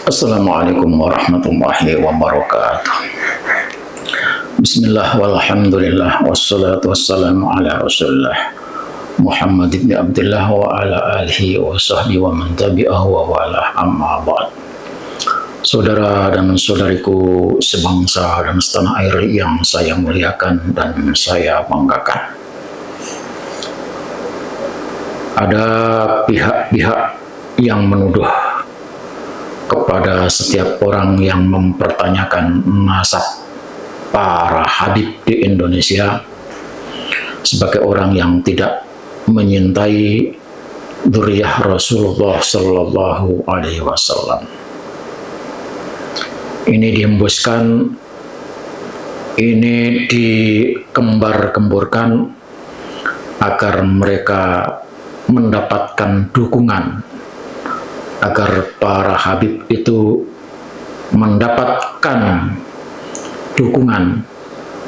Assalamualaikum warahmatullahi wabarakatuh. Bismillah walhamdulillah wassalatu wassalamu ala rasulillah Muhammad ibn Abdullah wa ala alihi wa sahbihi wa man tabi'ahu wa wala amma ba'd. Saudara dan saudariku sebangsa dan setanah air yang saya muliakan dan saya banggakan. Ada pihak-pihak yang menuduh kepada setiap orang yang mempertanyakan nasab para habib di Indonesia sebagai orang yang tidak menyintai dzurriyyah Rasulullah Sallallahu Alaihi Wasallam. Ini dihembuskan, ini dikembar-gemburkan agar mereka mendapatkan dukungan, agar para habib itu mendapatkan dukungan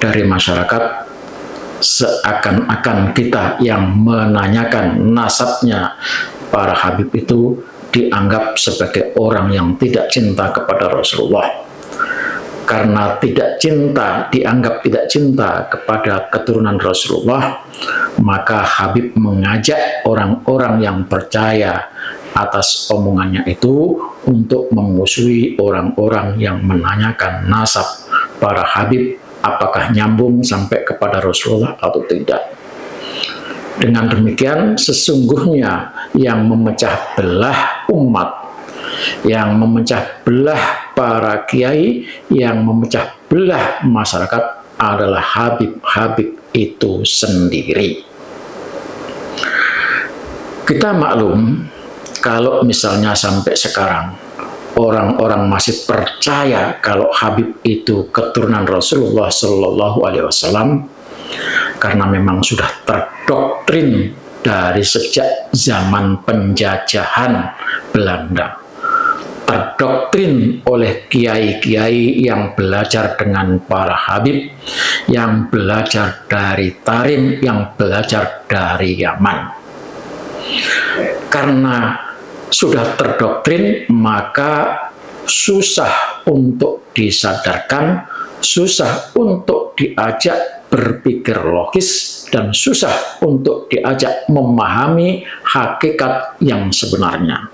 dari masyarakat, seakan-akan kita yang menanyakan nasabnya para habib itu dianggap sebagai orang yang tidak cinta kepada Rasulullah. Karena dianggap tidak cinta kepada keturunan Rasulullah, maka Habib mengajak orang-orang yang percaya atas omongannya itu untuk memusuhi orang-orang yang menanyakan nasab para Habib, apakah nyambung sampai kepada Rasulullah atau tidak. Dengan demikian, sesungguhnya yang memecah belah umat, yang memecah belah para kiai, yang memecah belah masyarakat adalah Habib-Habib itu sendiri. Kita maklum, kalau misalnya sampai sekarang orang-orang masih percaya kalau Habib itu keturunan Rasulullah Shallallahu Alaihi Wasallam, karena memang sudah terdoktrin dari sejak zaman penjajahan Belanda, terdoktrin oleh kiai-kiai yang belajar dengan para habib, yang belajar dari Tarim, yang belajar dari Yaman. Karena sudah terdoktrin, maka susah untuk disadarkan, susah untuk diajak berpikir logis, dan susah untuk diajak memahami hakikat yang sebenarnya.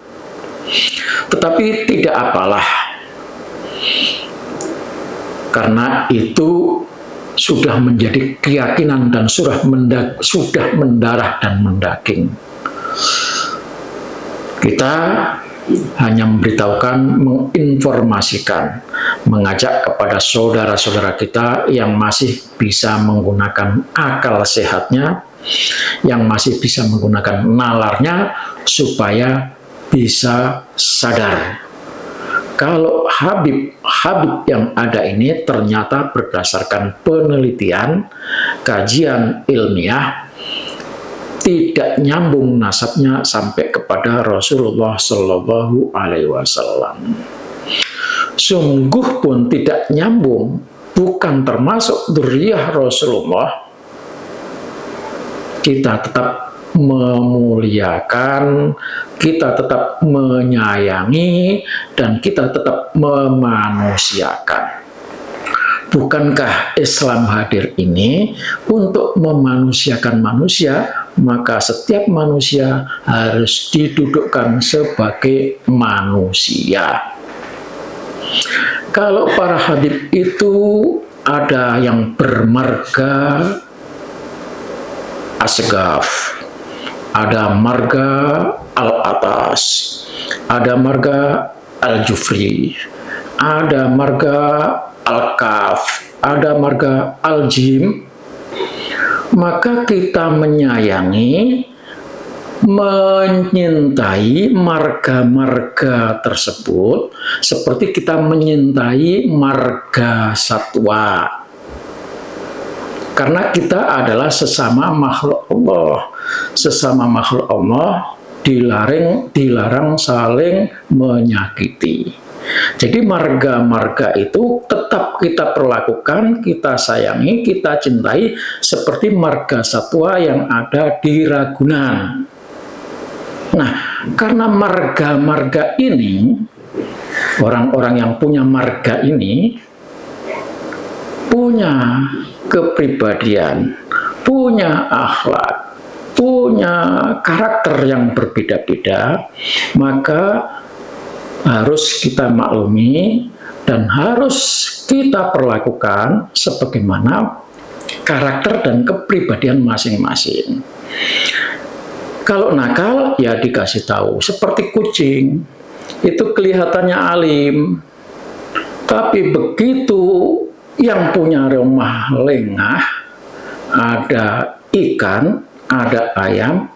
Tetapi tidak apalah, karena itu sudah menjadi keyakinan dan sudah mendarah dan mendaging. Kita hanya memberitahukan, menginformasikan, mengajak kepada saudara-saudara kita yang masih bisa menggunakan akal sehatnya, yang masih bisa menggunakan nalarnya, supaya bisa sadar kalau Habib yang ada ini ternyata berdasarkan penelitian, kajian ilmiah, tidak nyambung nasabnya sampai kepada Rasulullah Shallallahu Alaihi Wasallam. Sungguh pun tidak nyambung, bukan termasuk dzurriyyah Rasulullah. Kita tetap memuliakan, kita tetap menyayangi, dan kita tetap memanusiakan. Bukankah Islam hadir ini untuk memanusiakan manusia? Maka setiap manusia harus didudukkan sebagai manusia. Kalau para habib itu ada yang bermarga Asgaf, ada marga Al-Atas, ada marga Al-Jufri, ada marga Al-Kaf, ada marga Al-Jim, maka kita menyayangi, menyintai marga-marga tersebut seperti kita menyintai marga satwa. Karena kita adalah sesama makhluk Allah. Sesama makhluk Allah dilarang saling menyakiti. Jadi marga-marga itu tetap kita perlakukan, kita sayangi, kita cintai seperti marga satwa yang ada di Ragunan. Nah, karena marga-marga ini Orang-orang yang punya marga ini punya kepribadian, punya akhlak, punya karakter yang berbeda-beda, maka harus kita maklumi dan harus kita perlakukan sebagaimana karakter dan kepribadian masing-masing. Kalau nakal, ya dikasih tahu. Seperti kucing, itu kelihatannya alim, tapi begitu yang punya rumah lengah, ada ikan, ada ayam,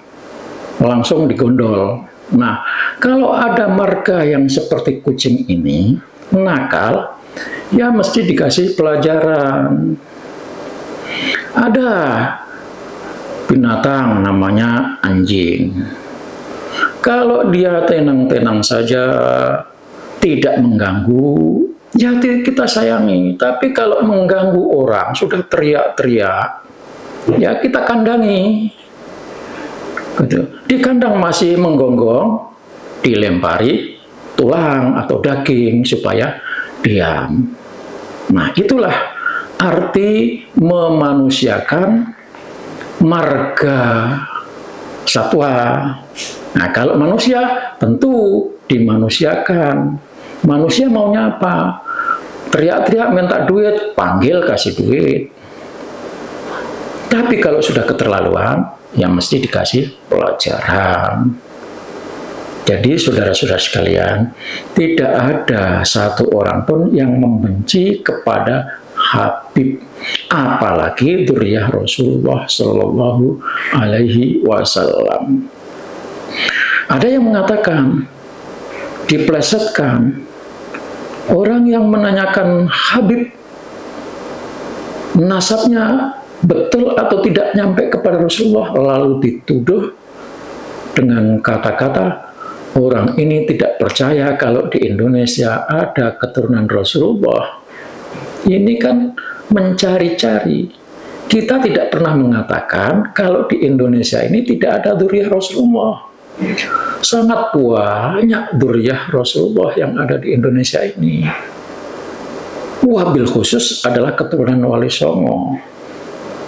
langsung digondol. Nah, kalau ada marga yang seperti kucing ini, nakal, ya mesti dikasih pelajaran. Ada binatang namanya anjing. Kalau dia tenang-tenang saja, tidak mengganggu, ya kita sayangi. Tapi kalau mengganggu orang, sudah teriak-teriak, ya kita kandangi. Gitu. Di kandang masih menggonggong, dilempari tulang atau daging supaya diam. Nah, itulah arti memanusiakan marga satwa. Nah, kalau manusia tentu dimanusiakan. Manusia maunya apa? Teriak-teriak minta duit, panggil kasih duit. Tapi kalau sudah keterlaluan, ya mesti dikasih pelajaran. Jadi saudara-saudara sekalian, tidak ada satu orang pun yang membenci kepada Habib, apalagi dzurriyyah Rasulullah Shallallahu Alaihi Wasallam. Ada yang mengatakan, diplesetkan, orang yang menanyakan Habib nasabnya betul atau tidak nyampe kepada Rasulullah, lalu dituduh dengan kata-kata, orang ini tidak percaya kalau di Indonesia ada keturunan Rasulullah. Ini kan mencari-cari. Kita tidak pernah mengatakan kalau di Indonesia ini tidak ada dzurriyyah Rasulullah. Sangat banyak dzurriyyah Rasulullah yang ada di Indonesia ini. Wabil khusus adalah keturunan Wali Songo.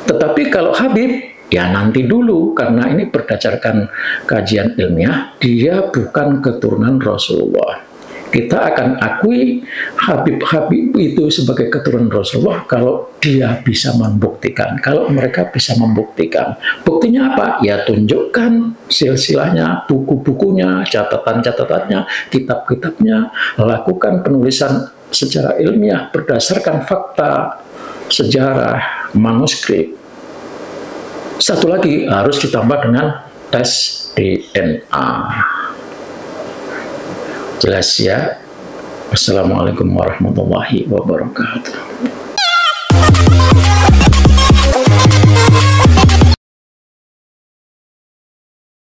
Tetapi kalau Habib, ya nanti dulu, karena ini berdasarkan kajian ilmiah, dia bukan keturunan Rasulullah. Kita akan akui Habib itu sebagai keturunan Rasulullah kalau dia bisa membuktikan, kalau mereka bisa membuktikan. Buktinya apa? Ya tunjukkan silsilahnya, buku-bukunya, catatan-catatannya, kitab-kitabnya, lakukan penulisan secara ilmiah berdasarkan fakta, sejarah, manuskrip. Satu lagi harus ditambah dengan tes DNA. Jelas ya? Wassalamualaikum warahmatullahi wabarakatuh.